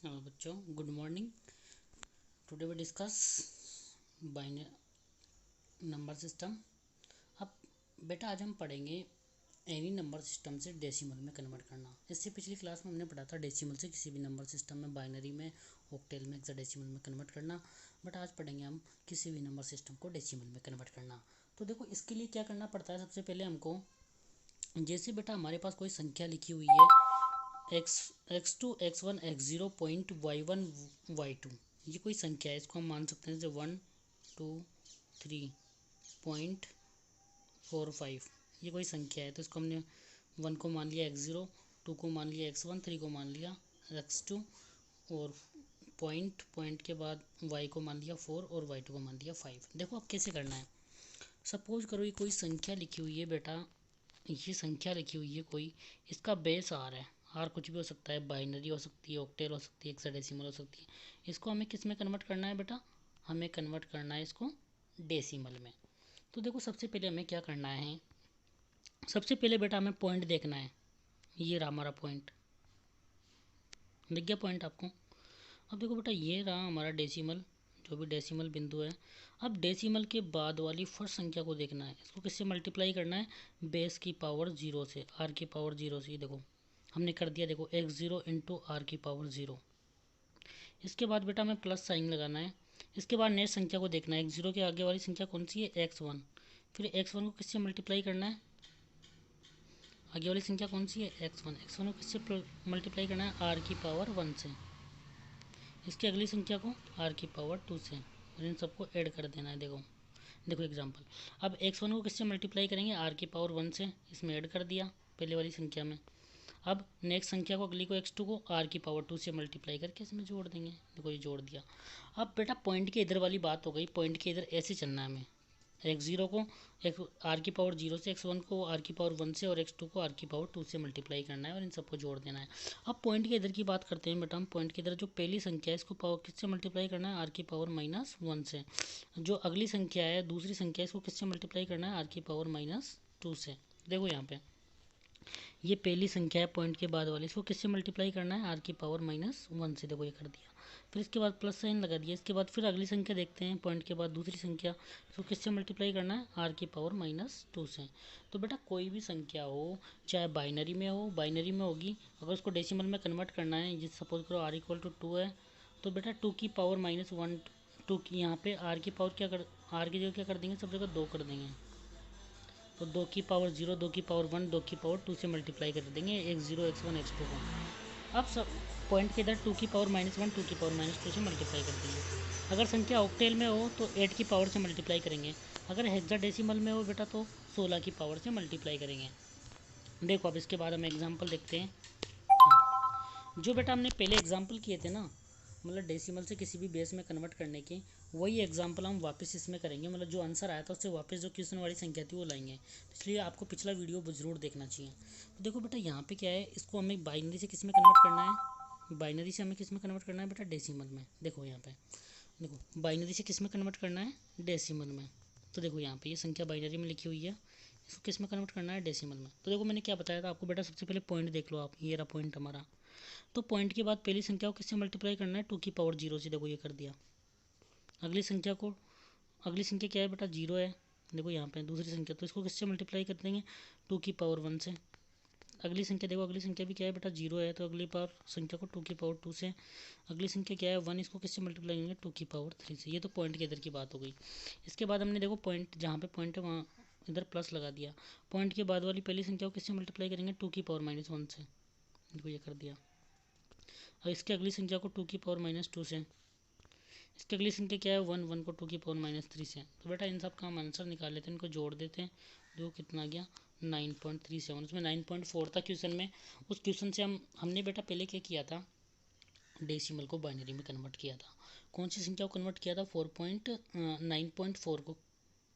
Hello बच्चों, good morning. Today we discuss binary number system. अब बेटा आज हम पढ़ेंगे एनी नंबर सिस्टम से डेसिमल में कन्वर्ट करना। इससे पिछली क्लास में हमने पढ़ा था डेसिमल से किसी भी नंबर सिस्टम में, बाइनरी में, ऑक्टेल में, हेक्साडेसिमल में कन्वर्ट करना। बट आज पढ़ेंगे हम किसी भी नंबर सिस्टम को डेसिमल में कन्वर्ट करना। तो देखो, इसके लिए क्या करना पड़ता है। सबसे पहले हमको, जैसे बेटा हमारे पास कोई संख्या लिखी हुई है x2 x1 x0 point y1 y2, ये कोई संख्या है। इसको हम मान सकते हैं जैसे 1 2 3.45, ये कोई संख्या है। तो इसको हमने 1 को मान लिया x0, 2 को मान लिया x1, 3 को मान लिया x2, और पॉइंट पॉइंट के बाद y को मान लिया 4 और y2 को मान लिया 5। देखो अब कैसे करना है। सपोज करो ये कोई संख्या लिखी हुई है बेटा, ये संख्या लिखी हुई है कोई, इसका बेस आर है। आर कुछ भी हो सकता है, बाइनरी हो सकती है, ऑक्टेल हो सकती है, हेक्साडेसिमल हो सकती है। इसको हमें किस में कन्वर्ट करना है बेटा? हमें कन्वर्ट करना है इसको डेसिमल में। तो देखो, सबसे पहले हमें क्या करना है। सबसे पहले बेटा हमें पॉइंट देखना है। ये रहा हमारा पॉइंट, दिख गया पॉइंट आपको? अब देखो बेटा, ये रहा हमारा डेसिमल, जो भी डेसिमल बिंदु है। अब डेसिमल के बाद वाली फर्स्ट संख्या को देखना है। इसको किससे मल्टीप्लाई करना है? बेस की पावर 0 से, आर की पावर 0 से। देखो हमने कर दिया, देखो x0 इंटू आर की पावर 0। इसके बाद बेटा हमें प्लस साइन लगाना है। इसके बाद नेक्स्ट संख्या को देखना है। x0 के आगे वाली संख्या कौन सी है? x1। फिर x1 को किससे मल्टीप्लाई करना है? आगे वाली संख्या कौन सी है? x1। x1 को किससे मल्टीप्लाई करना है? आर की पावर 1 से। इसकी अगली संख्या को आर की पावर 2 से, और इन सबको ऐड कर देना है। देखो देखो एग्जाम्पल। अब x1 को किससे मल्टीप्लाई करेंगे? आर की पावर 1 से, इसमें ऐड कर दिया पहले वाली संख्या में। अब नेक्स्ट संख्या को, अगली को, x2 को आर की पावर 2 से मल्टीप्लाई करके इसमें जोड़ देंगे। देखो ये जोड़ दिया। अब बेटा पॉइंट के इधर वाली बात हो गई। पॉइंट के इधर ऐसे चलना है हमें। x0 को आर की पावर 0 से, x1 को आर की पावर 1 से, और x2 को आर की पावर 2 से मल्टीप्लाई करना है, और इन सबको जोड़ देना है। अब पॉइंट के इधर की बात करते हैं बेटा हम। पॉइंट के इधर जो पहली संख्या है, इसको पावर किससे मल्टीप्लाई करना है? आर की पावर -1 से। जो अगली संख्या है, दूसरी संख्या है, इसको किससे मल्टीप्लाई करना है? आर की पावर -2 से। देखो यहाँ पे ये पहली संख्या है पॉइंट के बाद वाली, इसको किससे मल्टीप्लाई करना है? आर की पावर -1 से। देखो ये कर दिया। फिर इसके बाद प्लस साइन लगा दिया। इसके बाद फिर अगली संख्या देखते हैं, पॉइंट के बाद दूसरी संख्या, इसको किससे मल्टीप्लाई करना है? आर की पावर -2 से। तो बेटा कोई भी संख्या हो, चाहे बाइनरी में हो, बाइनरी में होगी, अगर उसको डेसिमल में कन्वर्ट करना है, जिस सपोज करो r = 2 है, तो बेटा 2 की पावर -1, 2 की यहाँ पे r की पावर क्या कर, r की जगह क्या कर देंगे? सब जगह 2 कर देंगे। तो 2 की पावर 0, 2 की पावर 1, 2 की पावर 2 से मल्टीप्लाई कर देंगे x0 x1 x2 को। अब सब पॉइंट के इधर 2 की पावर -1, 2 की पावर -2 से मल्टीप्लाई कर देंगे। अगर संख्या ऑक्टेल में हो तो 8 की पावर से मल्टीप्लाई करेंगे। अगर हेक्साडेसिमल में हो बेटा तो 16 की पावर से मल्टीप्लाई करेंगे। देखो अब इसके बाद हम एग्जाम्पल देखते हैं। जो बेटा हमने पहले एग्जाम्पल किए थे ना, मतलब डेसिमल से किसी भी बेस में कन्वर्ट करने की, वही एग्जाम्पल हम वापस इसमें करेंगे। मतलब जो आंसर आया था उससे वापस जो क्वेश्चन वाली संख्या थी वो लाएंगे। इसलिए आपको पिछला वीडियो ज़रूर देखना चाहिए। तो देखो बेटा यहाँ पे क्या है, इसको हमें बाइनरी से किस में कन्वर्ट करना है? बाइनरी से हमें किस में कन्वर्ट करना है बेटा? डेसिमल में। देखो यहाँ पे, देखो बाइनरी से किस में कन्वर्ट करना है? डेसिमल में। तो देखो यहाँ पे ये संख्या बाइनरी में लिखी हुई है, इसको किस में कन्वर्ट करना है? डेसिमल में। तो देखो मैंने क्या बताया था आपको बेटा, सबसे पहले पॉइंट देख लो आप, ये रहा पॉइंट हमारा। तो पॉइंट के बाद पहली संख्या को किससे मल्टीप्लाई करना है? 2 की पावर 0 से। देखो ये कर दिया। अगली संख्या को, अगली संख्या क्या है बेटा? 0 है। देखो यहाँ पे दूसरी संख्या, तो इसको किससे मल्टीप्लाई कर देंगे? 2 की पावर 1 से। अगली संख्या देखो, अगली संख्या भी क्या है बेटा? 0 है, तो अगली पावर संख्या को 2 की पावर 2 से। अगली संख्या क्या है? 1, इसको किससे मल्टीप्लाई करेंगे? 2 की पावर 3 से। ये तो पॉइंट के इधर की बात हो गई। इसके बाद हमने देखो पॉइंट, जहाँ पे पॉइंट है वहाँ इधर प्लस लगा दिया। पॉइंट के बाद वाली पहली संख्या को किससे मल्टीप्लाई करेंगे? 2 की पावर -1 से। देखो ये कर दिया। और इसकी अगली संख्या को 2 की पावर -2 से। इसकी अगली संख्या क्या है? 1, 1 को 2 की पावर -3 से। तो बेटा इन सब का हम आंसर निकाल लेते हैं, इनको जोड़ देते हैं। जो कितना गया? 9.37। उसमें 9.4 था क्वेश्चन में। उस क्वेश्चन से हमने बेटा पहले क्या किया था? डेसिमल को बाइनरी में कन्वर्ट किया था। कौन सी संख्या को कन्वर्ट किया था? 9.4 को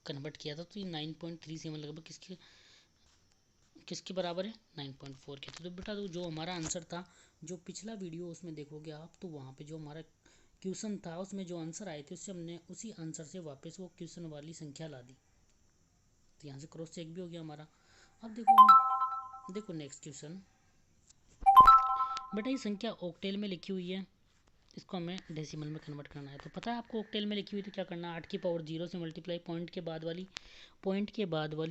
कन्वर्ट किया था। तो ये 9.37 लगभग किसके किसके बराबर है? 9.4 के। तो बेटा तो जो हमारा आंसर था, जो पिछला वीडियो उसमें देखोगे आप, तो वहाँ पे जो हमारा क्वेश्चन था उसमें जो आंसर आए थे, उससे हमने उसी आंसर से वापस वो क्वेश्चन वाली संख्या ला दी। तो यहाँ से क्रॉस चेक भी हो गया हमारा। अब देखो नेक्स्ट क्वेश्चन। बेटा ये संख्या ऑक्टेल में लिखी हुई है, इसको हमें डेसिमल में कन्वर्ट करना है। तो पता है आपको ऑक्टेल में लिखी हुई तो क्या करना है, 8 की पावर 0 से मल्टीप्लाई पॉइंट के बाद वाली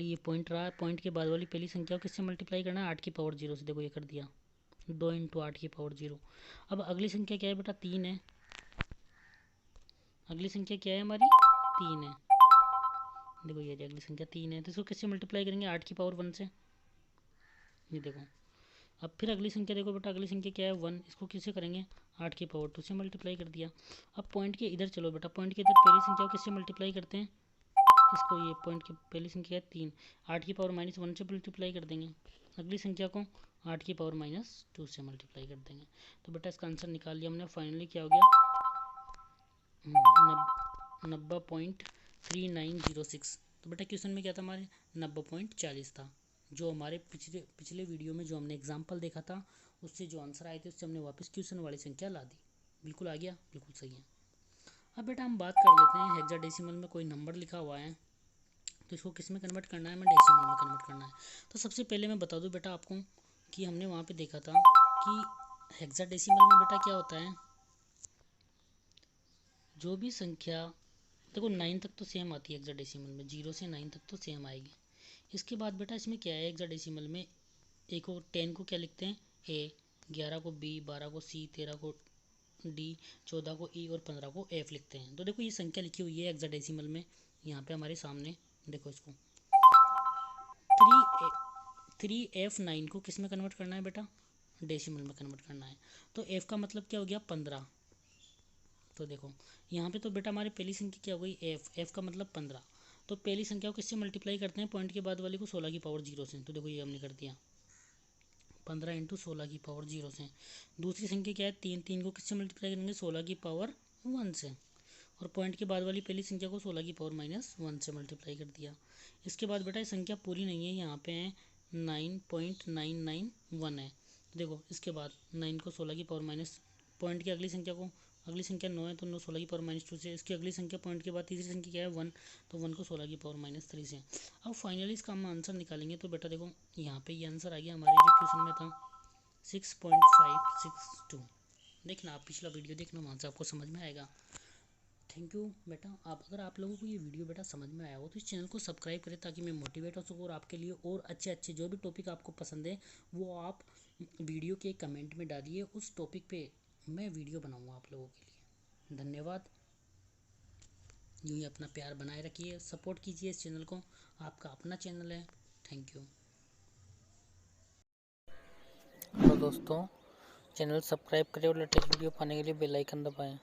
ये पॉइंट रहा, पॉइंट के बाद वाली पहली संख्या को किससे मल्टीप्लाई करना है, 8 की पावर 0 से। देखो ये कर दिया, 2 इंटू 8 की पावर 0। अब अगली संख्या क्या है बेटा, 3 है। अगली संख्या क्या है हमारी, 3 है। देखो ये अगली संख्या 3 है, तो इसको किससे मल्टीप्लाई करेंगे, 8 की पावर 1 से। ये देखो, अब फिर अगली संख्या देखो बेटा, अगली संख्या क्या है 1, इसको किससे करेंगे, 8 की पावर 2 से मल्टीप्लाई कर दिया। अब पॉइंट के इधर चलो बेटा, पॉइंट के इधर पहली संख्या को किससे मल्टीप्लाई करते हैं, इसको, ये पॉइंट की पहली संख्या है 3, 8 की पावर -1 से मल्टीप्लाई कर देंगे। अगली संख्या को 8 की पावर -2 से मल्टीप्लाई कर देंगे। तो बेटा इसका आंसर निकाल लिया हमने। फाइनली क्या हो गया, 90.3906। तो बेटा क्वेश्चन में क्या था हमारे, 90.40 था। जो हमारे पिछले वीडियो में जो हमने एग्जाम्पल देखा था, उससे जो आंसर आए थे उससे हमने वापस क्वेश्चन वाली संख्या ला दी। बिल्कुल आ गया, बिल्कुल सही है। अब बेटा हम बात कर लेते हैं, हेक्साडेसिमल में कोई नंबर लिखा हुआ है तो इसको किस में कन्वर्ट करना है, हमें डेसिमल में कन्वर्ट करना है। तो सबसे पहले मैं बता दूं बेटा आपको कि हमने वहाँ पे देखा था कि हेक्साडेसिमल में बेटा क्या होता है, जो भी संख्या, देखो 9 तक तो सेम आती है हेक्साडेसिमल में, 0 से 9 तक तो सेम आएगी। इसके बाद बेटा इसमें क्या है, हेक्साडेसिमल में एक को 10 को क्या लिखते हैं ए, 11 को बी, 12 को सी, 13 को डी, 14 को ई और 15 को एफ लिखते हैं। तो देखो ये संख्या लिखी हुई है हेक्साडेसिमल में यहाँ पे हमारे सामने। देखो इसको 3F9 को किस में कन्वर्ट करना है बेटा, डेसिमल में कन्वर्ट करना है। तो एफ का मतलब क्या हो गया 15। तो देखो यहाँ पे तो बेटा हमारी पहली संख्या क्या हो गई, एफ का मतलब 15। तो पहली संख्या को किससे मल्टीप्लाई करते हैं, पॉइंट के बाद वाली को 16 की पावर 0 से। तो देखो ये हमने कर दिया, 15 इंटू 16 की पावर 0 से। दूसरी संख्या क्या है, 3 को किससे मल्टीप्लाई करेंगे, 16 की पावर 1 से। और पॉइंट के बाद वाली पहली संख्या को 16 की पावर -1 से मल्टीप्लाई कर दिया। इसके बाद बेटा ये संख्या पूरी नहीं है, यहाँ पे है 9.991 है। देखो इसके बाद 9 को 16 की पावर माइनस, पॉइंट की अगली संख्या को, अगली संख्या 9 है तो 9 16 की पावर -2 से। इसकी अगली संख्या पॉइंट के बाद तीसरी संख्या क्या है 1, तो 1 को 16 की पावर -3 से। अब फाइनली इसका हम आंसर निकालेंगे। तो बेटा देखो यहाँ पे ये आंसर आ गया हमारे जो क्वेश्चन में था 6.562। देखना आप पिछला वीडियो देखना, वहाँ से आपको समझ में आएगा। थैंक यू बेटा। अगर आप लोगों को ये वीडियो बेटा समझ में आया हो तो इस चैनल को सब्सक्राइब करें ताकि मैं मोटिवेट हो सकूँ और आपके लिए और अच्छे जो भी टॉपिक आपको पसंद है वो आप वीडियो के कमेंट में डालिए, उस टॉपिक पे मैं वीडियो बनाऊँगा आप लोगों के लिए। धन्यवाद। यूँ ही अपना प्यार बनाए रखिए, सपोर्ट कीजिए इस चैनल को, आपका अपना चैनल है। Thank you. हेलो दोस्तों, चैनल सब्सक्राइब करें और लेटेस्ट वीडियो पाने के लिए बेल आइकन दबाएं।